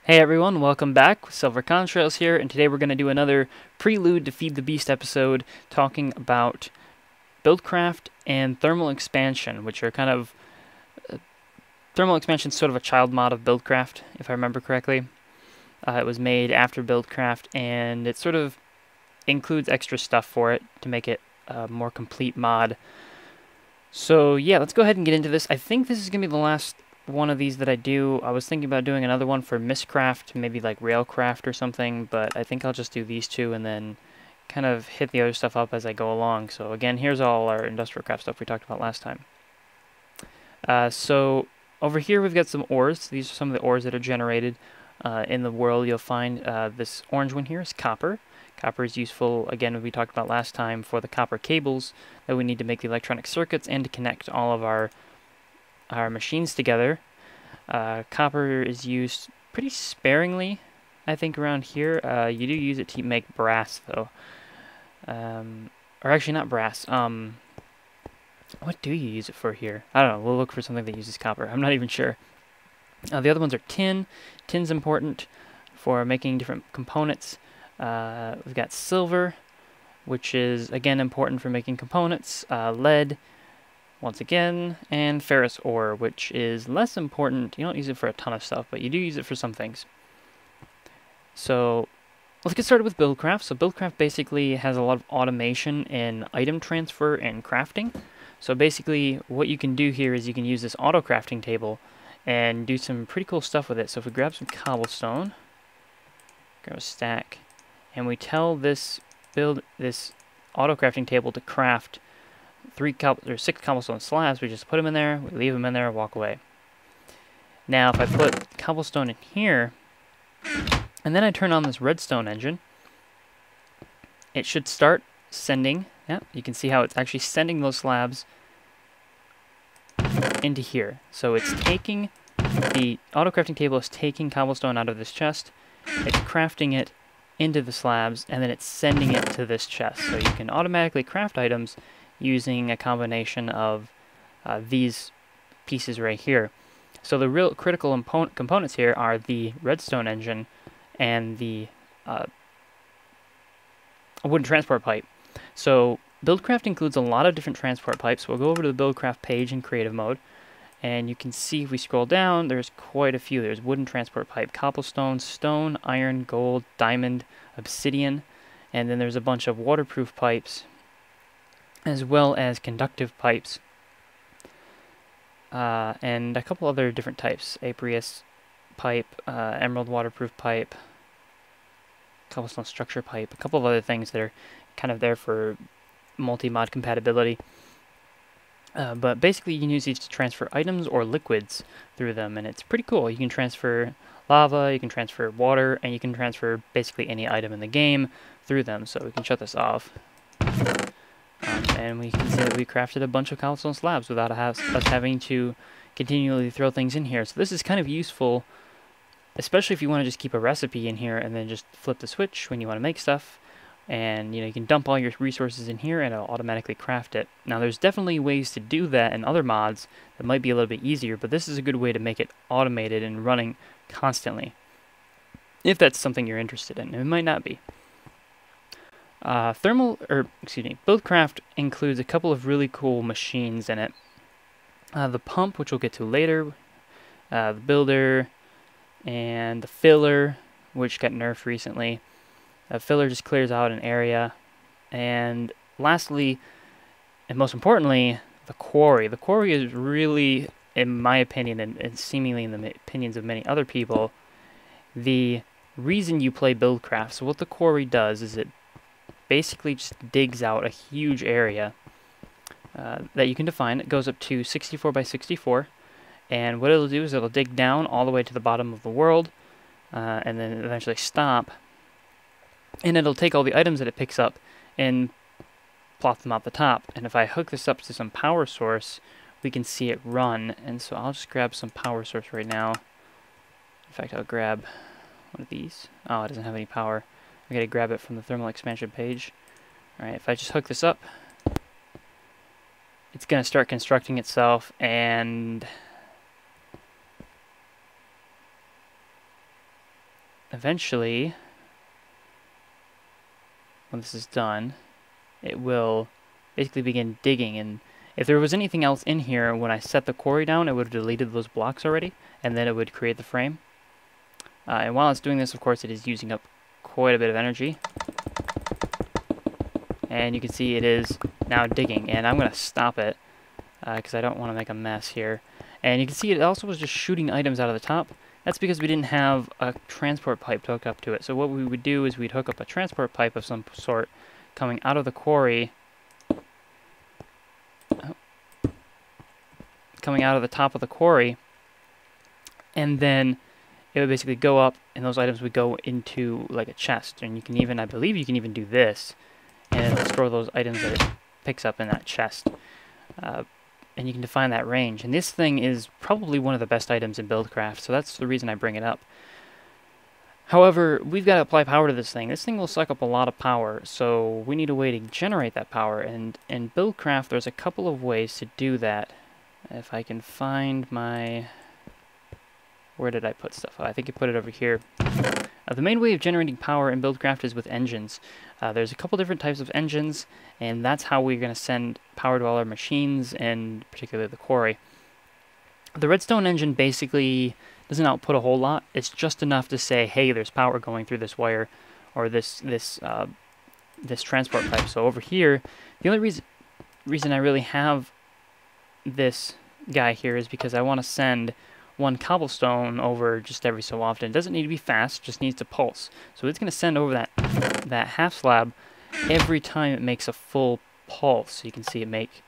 Hey everyone, welcome back. Silver Contrails here, and today we're going to do another Prelude to Feed the Beast episode talking about Buildcraft and Thermal Expansion, which are kind of... Thermal Expansion is sort of a child mod of Buildcraft, if I remember correctly. It was made after Buildcraft, and it sort of includes extra stuff for it to make it a more complete mod. So yeah, let's go ahead and get into this. I think this is going to be the last one of these that I do. I was thinking about doing another one for Mistcraft, maybe like Railcraft or something, but I think I'll just do these two and then kind of hit the other stuff up as I go along. So again, here's all our industrial craft stuff we talked about last time. So over here we've got some ores. These are some of the ores that are generated in the world. You'll find this orange one here is copper. Copper is useful, again, as we talked about last time, for the copper cables that we need to make the electronic circuits and to connect all of our machines together. Copper is used pretty sparingly, I think, around here. You do use it to make brass, though. Or actually, not brass. What do you use it for here? I don't know. We'll look for something that uses copper. I'm not even sure. The other ones are tin. Tin's important for making different components. We've got silver, which is, again, important for making components. Lead, once again, and ferrous ore, which is less important. You don't use it for a ton of stuff, but you do use it for some things. So let's get started with Buildcraft. So Buildcraft basically has a lot of automation in item transfer and crafting. So basically what you can do here is you can use this auto crafting table and do some pretty cool stuff with it. So if we grab some cobblestone, grab a stack, and we tell this auto crafting table to craft 6 cobblestone slabs, we just put them in there, we leave them in there, walk away. Now if I put cobblestone in here, and then I turn on this redstone engine, it should start sending, yeah, you can see how it's actually sending those slabs into here. So it's taking, the auto crafting table is taking cobblestone out of this chest, it's crafting it into the slabs, and then it's sending it to this chest. So you can automatically craft items using a combination of these pieces right here. So the real critical components here are the redstone engine and the wooden transport pipe. So Buildcraft includes a lot of different transport pipes. We'll go over to the Buildcraft page in creative mode, and you can see if we scroll down, there's quite a few. There's wooden transport pipe, cobblestone, stone, iron, gold, diamond, obsidian, and then there's a bunch of waterproof pipes, as well as conductive pipes, and a couple other different types. Aqueous pipe, emerald waterproof pipe, cobblestone structure pipe, a couple of other things that are kind of there for multi-mod compatibility. But basically you can use these to transfer items or liquids through them, and it's pretty cool. You can transfer lava, you can transfer water, and you can transfer basically any item in the game through them. So we can shut this off. And we can see that we crafted a bunch of cobblestone slabs without us having to continually throw things in here. So this is kind of useful, especially if you want to just keep a recipe in here and then just flip the switch when you want to make stuff. And you can dump all your resources in here and it'll automatically craft it. Now there's definitely ways to do that in other mods that might be a little bit easier, but this is a good way to make it automated and running constantly, if that's something you're interested in. It might not be. Buildcraft includes a couple of really cool machines in it. The pump, which we'll get to later, the builder, and the filler, which got nerfed recently. The filler just clears out an area. And lastly, and most importantly, the quarry. The quarry is really, in my opinion, and seemingly in the opinions of many other people, the reason you play Buildcraft. So what the quarry does is it basically just digs out a huge area that you can define. It goes up to 64 by 64, and what it'll do is it'll dig down all the way to the bottom of the world, and then eventually stop, and it'll take all the items that it picks up and plop them out the top. And if I hook this up to some power source, we can see it run. And so I'll just grab some power source right now. In fact, I'll grab one of these. Oh, it doesn't have any power. I gotta grab it from the thermal expansion page. Alright, if I just hook this up, it's gonna start constructing itself, and eventually, when this is done, it will basically begin digging. And if there was anything else in here, when I set the quarry down, it would have deleted those blocks already, and then it would create the frame. And while it's doing this, of course, it is using up quite a bit of energy. And you can see it is now digging, and I'm going to stop it because I don't want to make a mess here. And you can see it also was just shooting items out of the top. That's because we didn't have a transport pipe to hook up to it. So what we would do is we'd hook up a transport pipe of some sort coming out of the quarry, coming out of the top of the quarry, and then it would basically go up, and those items would go into like a chest. And you can even, I believe you can even do this, and it'll store those items that it picks up in that chest. And you can define that range. And this thing is probably one of the best items in Buildcraft, so that's the reason I bring it up. However, we've got to apply power to this thing. This thing will suck up a lot of power, so we need a way to generate that power. And in Buildcraft, there's a couple of ways to do that. If I can find my... Where did I put stuff? I think I put it over here. The main way of generating power in Buildcraft is with engines. There's a couple different types of engines, and that's how we're going to send power to all our machines, and particularly the quarry. The redstone engine basically doesn't output a whole lot. It's just enough to say, hey, there's power going through this wire, or this transport pipe. So over here, the only reason I really have this guy here is because I want to send one cobblestone over just every so often. It doesn't need to be fast, just needs to pulse. So it's going to send over that half slab every time it makes a full pulse. So you can see it make,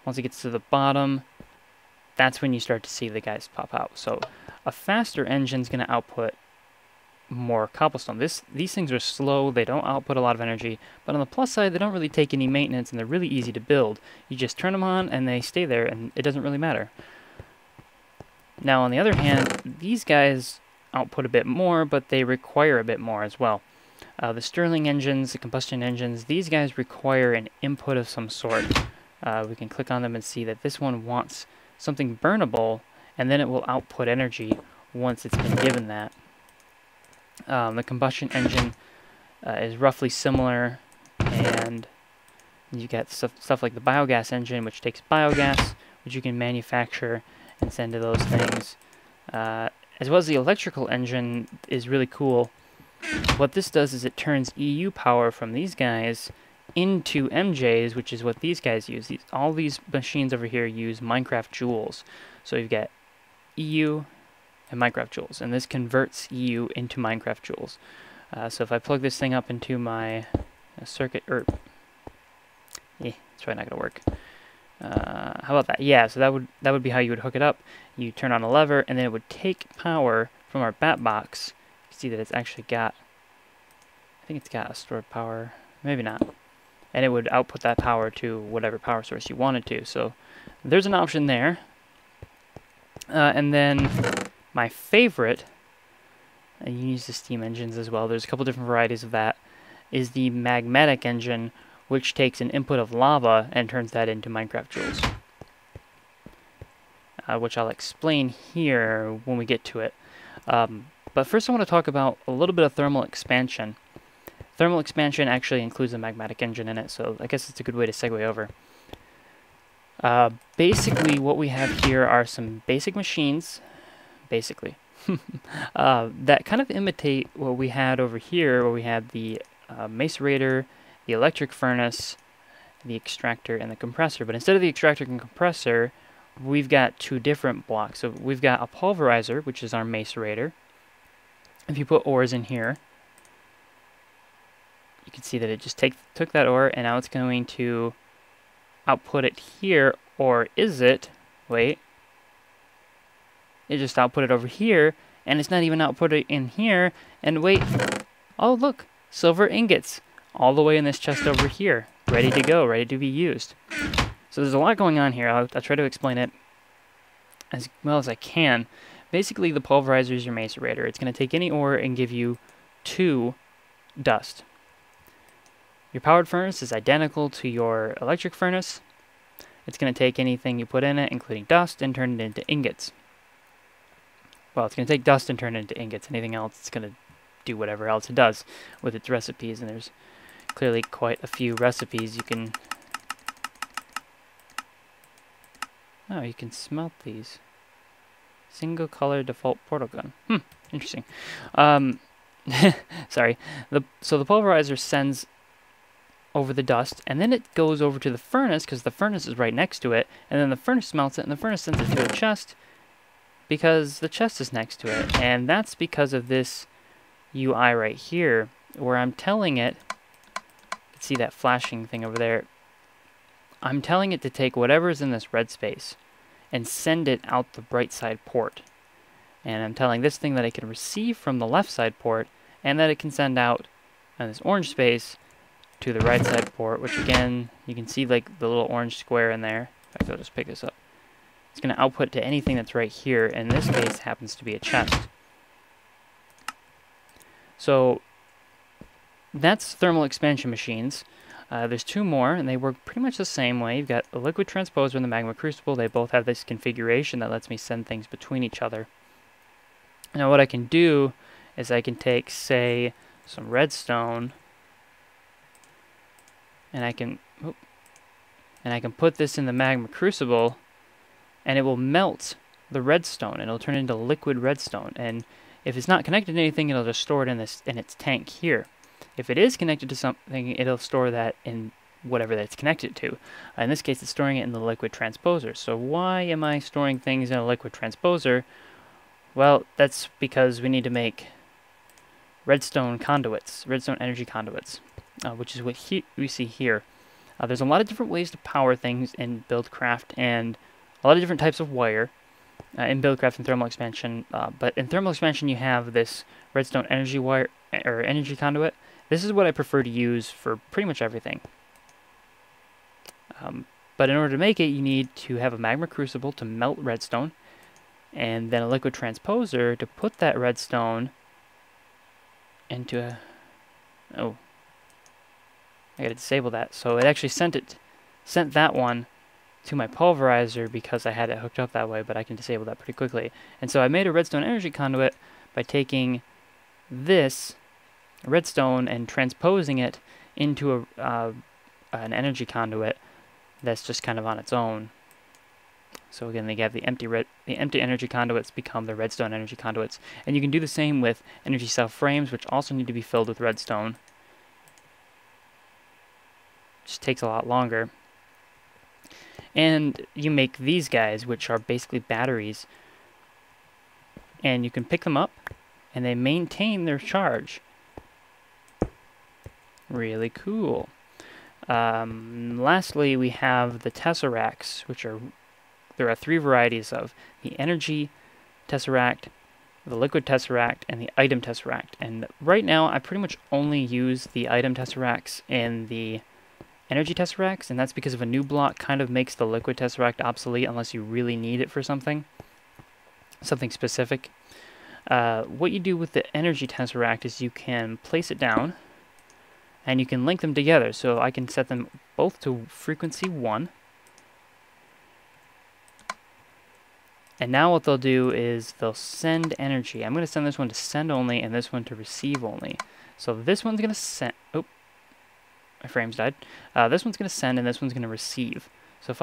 once it gets to the bottom, that's when you start to see the guys pop out. So a faster engine is going to output more cobblestone. These things are slow, they don't output a lot of energy, but on the plus side, they don't really take any maintenance, and they're really easy to build. You just turn them on and they stay there, and it doesn't really matter. Now, on the other hand, these guys output a bit more, but they require a bit more as well. The Stirling engines, the combustion engines, these guys require an input of some sort. We can click on them and see that this one wants something burnable, and then it will output energy once it's been given that. The combustion engine is roughly similar, and you get stuff like the biogas engine, which takes biogas, which you can manufacture and send to those things. As well as the electrical engine is really cool. What this does is it turns EU power from these guys into MJs, which is what these guys use. All these machines over here use Minecraft joules. So you've got EU and Minecraft joules, and this converts EU into Minecraft joules. So if I plug this thing up into my circuit, it's probably not going to work. How about that? Yeah, so that would be how you would hook it up. You turn on a lever, and then it would take power from our bat box. You see that it's actually got, I think it's got a stored power, maybe not. And it would output that power to whatever power source you wanted to. So there's an option there. And then my favorite, and you use the steam engines as well, there's a couple different varieties of that, is the magmatic engine, which takes an input of lava and turns that into Minecraft joules. Which I'll explain here when we get to it. But first I want to talk about a little bit of thermal expansion. Thermal expansion actually includes a magmatic engine in it, so I guess it's a good way to segue over. Basically what we have here are some basic machines, basically, that kind of imitate what we had over here, where we had the macerator, the electric furnace, the extractor, and the compressor. But instead of the extractor and compressor, we've got two different blocks. So we've got a pulverizer, which is our macerator. If you put ores in here, you can see that it just took that ore, and now it's going to output it here. Or is it? Wait. It just output it over here, and it's not even outputted in here. And wait. Oh, look. Silver ingots. All the way in this chest over here. Ready to go. Ready to be used. So there's a lot going on here. I'll try to explain it as well as I can. Basically, the pulverizer is your macerator. It's going to take any ore and give you 2 dust. Your powered furnace is identical to your electric furnace. It's going to take anything you put in it, including dust, and turn it into ingots. Well, it's going to take dust and turn it into ingots. Anything else, it's going to do whatever else it does with its recipes. And there's clearly quite a few recipes you can... Oh, you can smelt these. Single color default portal gun. Interesting. Sorry. So the pulverizer sends over the dust, and then it goes over to the furnace, because the furnace is right next to it, and then the furnace smelts it, and the furnace sends it to a chest, because the chest is next to it. And that's because of this UI right here, where I'm telling it, see that flashing thing over there, I'm telling it to take whatever's in this red space and send it out the bright side port. And I'm telling this thing that it can receive from the left side port, and that it can send out on this orange space to the right side port, which again, you can see like the little orange square in there. In fact, I'll just pick this up. It's going to output to anything that's right here. In this case, happens to be a chest. So that's thermal expansion machines. There's two more, and they work pretty much the same way. You've got a liquid transposer and the magma crucible. They both have this configuration that lets me send things between each other. Now what I can do is I can take, say, some redstone, and I can put this in the magma crucible, and it will melt the redstone, and it'll turn into liquid redstone. And if it's not connected to anything, it'll just store it in its tank here. If it is connected to something, it'll store that in whatever that's connected to. In this case, it's storing it in the liquid transposer. So why am I storing things in a liquid transposer? Well, that's because we need to make redstone conduits, redstone energy conduits, which is what we see here. There's a lot of different ways to power things in Buildcraft, and a lot of different types of wire in Buildcraft and thermal expansion. But in thermal expansion, you have this redstone energy wire or energy conduit. This is what I prefer to use for pretty much everything. But in order to make it, you need to have a magma crucible to melt redstone, and then a liquid transposer to put that redstone into a... Oh, I gotta disable that. So it actually sent that one to my pulverizer because I had it hooked up that way, but I can disable that pretty quickly. And so I made a redstone energy conduit by taking this redstone and transposing it into an energy conduit that's just kind of on its own. So again, they have the empty energy conduits become the redstone energy conduits. And you can do the same with energy cell frames, which also need to be filled with redstone. Just takes a lot longer. And you make these guys, which are basically batteries. And you can pick them up, and they maintain their charge. Really cool. Lastly, we have the tesseracts, which there are three varieties of the energy tesseract, the liquid tesseract, and the item tesseract. And right now, I pretty much only use the item tesseracts and the energy tesseracts, and that's because of a new block kind of makes the liquid tesseract obsolete unless you really need it for something specific. What you do with the energy tesseract is you can place it down, and you can link them together. So I can set them both to frequency 1. And now what they'll do is they'll send energy. I'm going to send this one to send only and this one to receive only. So this one's going to send... Oh, my frames died. This one's going to send and this one's going to receive. So if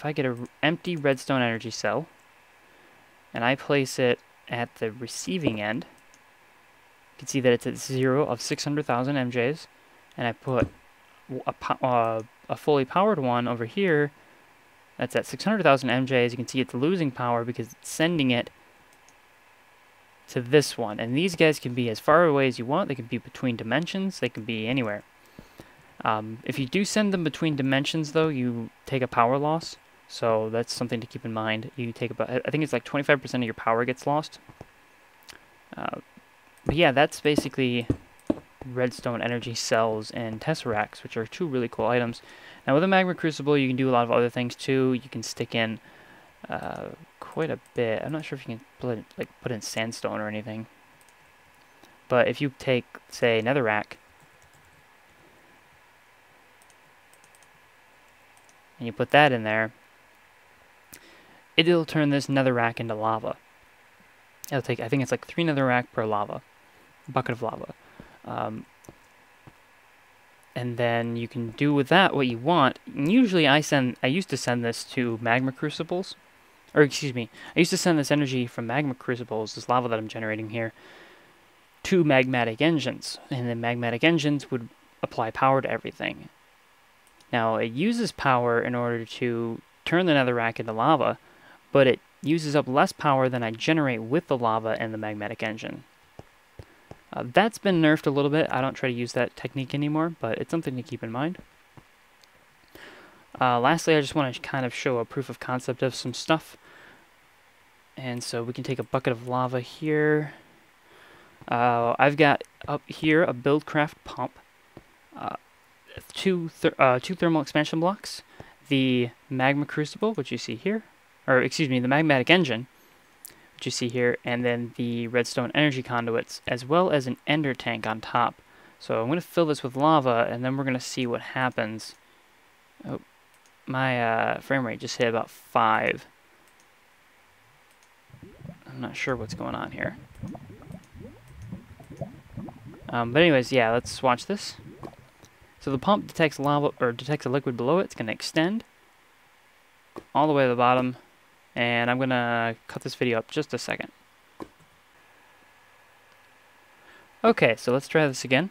I get an empty redstone energy cell and I place it at the receiving end, you can see that it's at 0 of 600,000 MJs, and I put a fully powered one over here that's at 600,000 MJs. You can see it's losing power because it's sending it to this one. And these guys can be as far away as you want. They can be between dimensions. They can be anywhere. If you do send them between dimensions, though, you take a power loss. So that's something to keep in mind. You take about, I think it's like 25% of your power gets lost. But yeah, that's basically redstone energy cells and tesseracts, which are two really cool items. Now with a magma crucible, you can do a lot of other things too. You can stick in quite a bit. I'm not sure if you can put in sandstone or anything. But if you take, say, netherrack, and you put that in there, it'll turn this netherrack into lava. It'll take, I think it's like 3 netherrack per lava. bucket of lava. And then you can do with that what you want. And usually I used to send this to magma crucibles. Or excuse me, I used to send this energy from magma crucibles, this lava that I'm generating here, to magmatic engines. And then magmatic engines would apply power to everything. Now, it uses power in order to turn the netherrack into lava, but it uses up less power than I generate with the lava and the magmatic engine. That's been nerfed a little bit. I don't try to use that technique anymore, but it's something to keep in mind. Lastly, I just want to kind of show a proof of concept of some stuff. And so we can take a bucket of lava here. I've got up here a Buildcraft pump, two thermal expansion blocks, the magma crucible, which you see here, or excuse me, the magmatic engine, which you see here, and then the redstone energy conduits, as well as an ender tank on top. So I'm going to fill this with lava, and then we're going to see what happens. Oh, my frame rate just hit about 5. I'm not sure what's going on here. But anyways, yeah, let's watch this. So the pump detects lava, or detects a liquid below it. It's going to extend all the way to the bottom. And I'm going to cut this video up just a second. Okay, so let's try this again.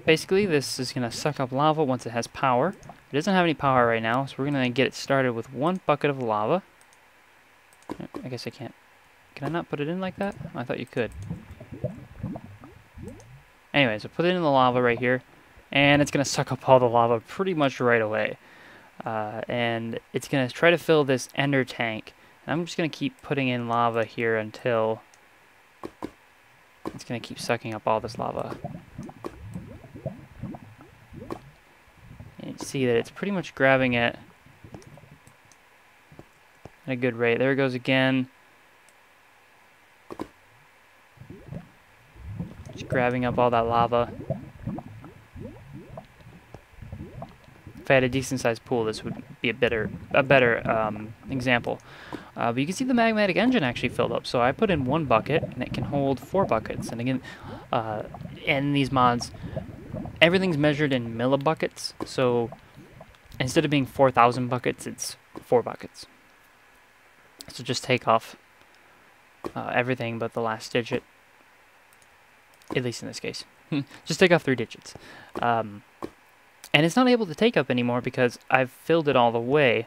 Basically, this is going to suck up lava once it has power. It doesn't have any power right now, so we're going to get it started with 1 bucket of lava. I guess I can't. Can I not put it in like that? I thought you could. Anyway, so put it in the lava right here, and it's going to suck up all the lava pretty much right away. And it's going to try to fill this ender tank. And I'm just going to keep putting in lava here until it's going to keep sucking up all this lava. And you see that it's pretty much grabbing it at a good rate. There it goes again. Just grabbing up all that lava. If I had a decent-sized pool, this would be a better example. But you can see the magmatic engine actually filled up. So I put in 1 bucket, and it can hold 4 buckets. And again, in these mods, everything's measured in millibuckets. So instead of being 4,000 buckets, it's 4 buckets. So just take off everything but the last digit. At least in this case. Just take off 3 digits. And it's not able to take up anymore because I've filled it all the way.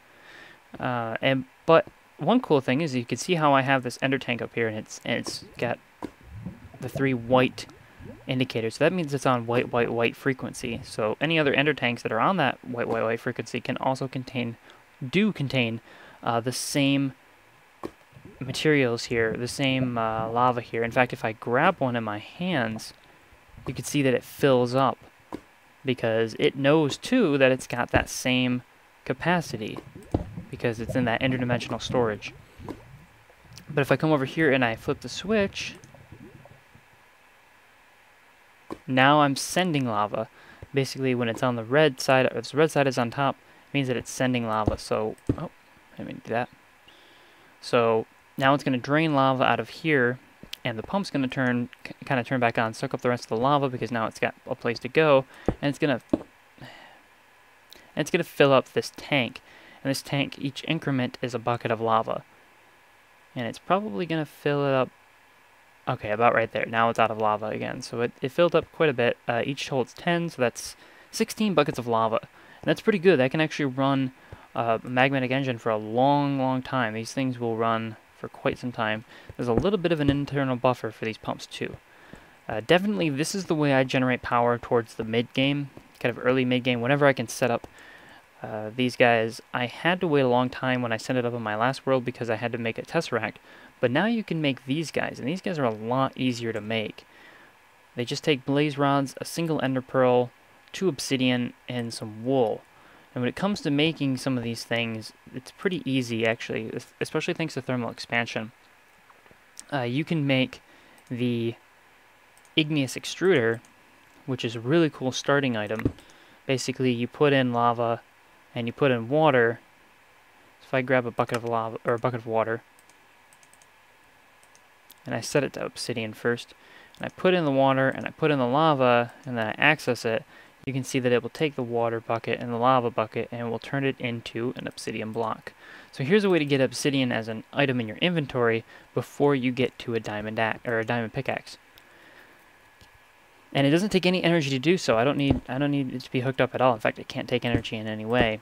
But one cool thing is you can see how I have this ender tank up here, and it's got the 3 white indicators. So that means it's on white, white, white frequency. So any other ender tanks that are on that white, white, white frequency can also contain the same materials here, the same lava here. In fact, if I grab one in my hands, you can see that it fills up, because it knows too that it's got that same capacity because it's in that interdimensional storage. But if I come over here and I flip the switch, now I'm sending lava. Basically, when it's on the red side, if the red side is on top, it means that it's sending lava. So, oh, I didn't mean to do that. So now it's going to drain lava out of here, and the pump's going to kind of turn back on, suck up the rest of the lava because now it's got a place to go, and it's going to fill up this tank. And this tank, each increment is a bucket of lava, and it's probably going to fill it up. Okay, about right there. Now it's out of lava again, so it filled up quite a bit. Each holds 10, so that's 16 buckets of lava, and that's pretty good. That can actually run a magmatic engine for a long, long time. These things will run for quite some time. There's a little bit of an internal buffer for these pumps too. Definitely, this is the way I generate power towards the mid-game, kind of early mid-game, whenever I can set up these guys. I had to wait a long time when I set it up on my last world because I had to make a tesseract, but now you can make these guys, and these guys are a lot easier to make. They just take blaze rods, a single ender pearl, 2 obsidian, and some wool. And when it comes to making some of these things, it's pretty easy, actually, especially thanks to thermal expansion. You can make the igneous extruder, which is a really cool starting item. Basically, you put in lava and you put in water. So if I grab a bucket of lava or a bucket of water, and I set it to obsidian first, and I put in the water, and I put in the lava, and then I access it, you can see that it will take the water bucket and the lava bucket, and it will turn it into an obsidian block. So here's a way to get obsidian as an item in your inventory before you get to a diamond or a diamond pickaxe. And it doesn't take any energy to do so. I don't need it to be hooked up at all. In fact, it can't take energy in any way.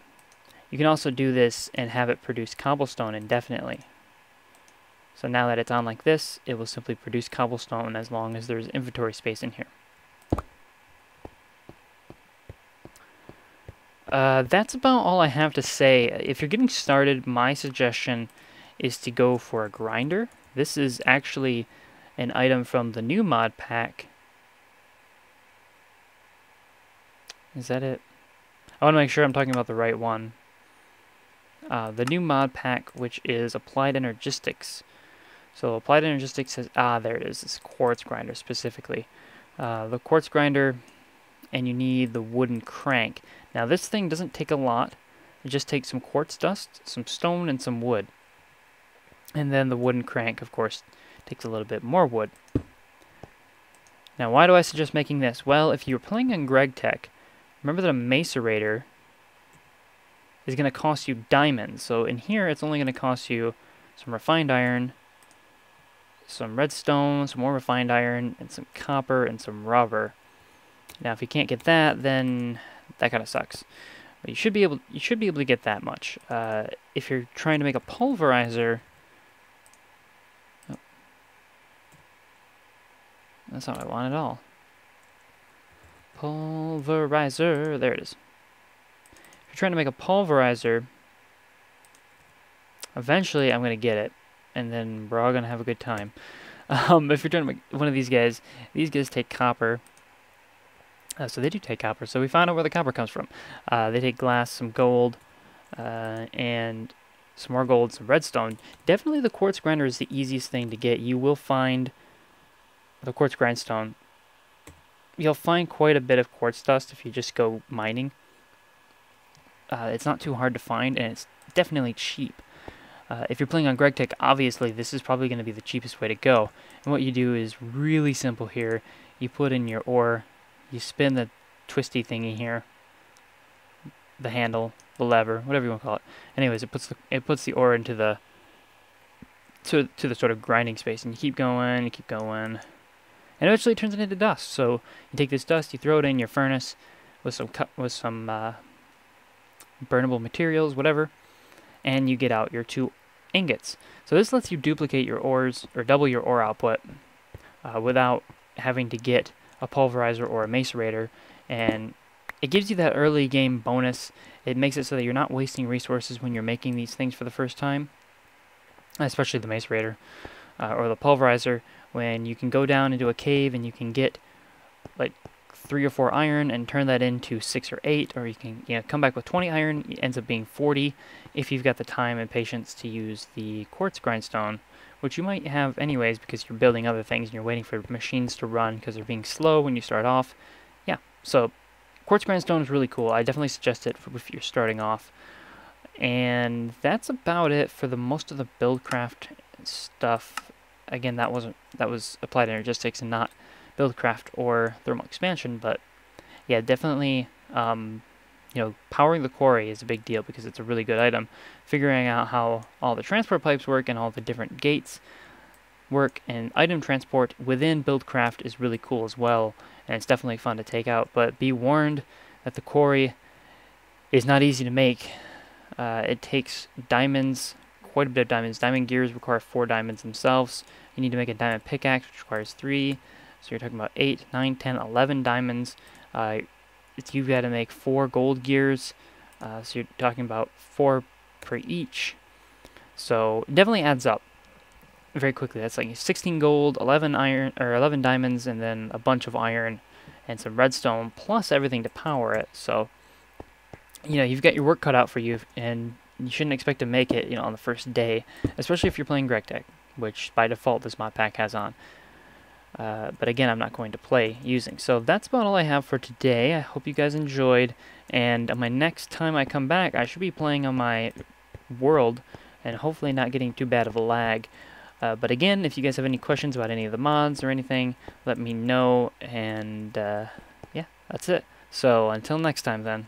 You can also do this and have it produce cobblestone indefinitely. So now that it's on like this, it will simply produce cobblestone as long as there's inventory space in here. That's about all I have to say. If you're getting started, my suggestion is to go for a grinder. This is actually an item from the new mod pack. Is that it? I want to make sure I'm talking about the right one. The new mod pack, which is Applied Energistics. So Applied Energistics says, there it is, this quartz grinder specifically. The quartz grinder, and you need the wooden crank. Now this thing doesn't take a lot. It just takes some quartz dust, some stone, and some wood. And then the wooden crank, of course, takes a little bit more wood. Now why do I suggest making this? Well, if you're playing on GregTech, remember that a macerator is going to cost you diamonds. So in here, it's only going to cost you some refined iron, some redstone, some more refined iron, and some copper, and some rubber. Now, if you can't get that, then that kind of sucks. But you should be able to get that much. If you're trying to make a pulverizer, oh, that's not what I want at all. Pulverizer, there it is. If you're trying to make a pulverizer, eventually I'm going to get it, and then we're all going to have a good time. If you're trying to make one of these guys take copper. So they do take copper, so we found out where the copper comes from. They take glass, some gold, and some more gold, some redstone. Definitely the quartz grinder is the easiest thing to get. You will find the quartz grindstone. You'll find quite a bit of quartz dust if you just go mining. It's not too hard to find, and it's definitely cheap. If you're playing on GregTech, obviously this is probably going to be the cheapest way to go. And what you do is really simple here. You put in your ore, you spin the twisty thingy here, the handle, the lever, whatever you want to call it. Anyways, it puts the ore into the to the sort of grinding space, and you keep going, and eventually it turns it into dust. So you take this dust, you throw it in your furnace with some burnable materials, whatever, and you get out your 2 ingots. So this lets you duplicate your ores, or double your ore output, without having to get a pulverizer or a macerator, and it gives you that early game bonus. It makes it so that you're not wasting resources when you're making these things for the first time, especially the macerator or the pulverizer, when you can go down into a cave and you can get like 3 or 4 iron and turn that into 6 or 8, or you can come back with 20 iron. It ends up being 40 if you've got the time and patience to use the quartz grindstone, which you might have anyways because you're building other things and you're waiting for machines to run because they're being slow when you start off. Yeah, so quartz grindstone is really cool. I definitely suggest it if you're starting off. And that's about it for most of the Buildcraft stuff. Again, that was Applied Energistics and not Buildcraft or Thermal Expansion, but yeah, definitely powering the quarry is a big deal because it's a really good item. Figuring out how all the transport pipes work and all the different gates work and item transport within Buildcraft is really cool as well, and it's definitely fun to take out. But be warned that the quarry is not easy to make. It takes diamonds, quite a bit of diamonds. Diamond gears require 4 diamonds themselves. You need to make a diamond pickaxe, which requires 3. So you're talking about 8, 9, 10, 11 diamonds. You've got to make 4 gold gears. So you're talking about 4 per each. So it definitely adds up very quickly. That's like 16 gold, 11 iron, or 11 diamonds, and then a bunch of iron and some redstone, plus everything to power it. So you've got your work cut out for you, and you shouldn't expect to make it on the first day, especially if you're playing GregTech, which by default this mod pack has on. But again, I'm not going to play using. So that's about all I have for today. I hope you guys enjoyed, and my next time I come back, I should be playing on my world, and hopefully not getting too bad of a lag. But again, if you guys have any questions about any of the mods or anything, let me know, and yeah, that's it. So until next time then.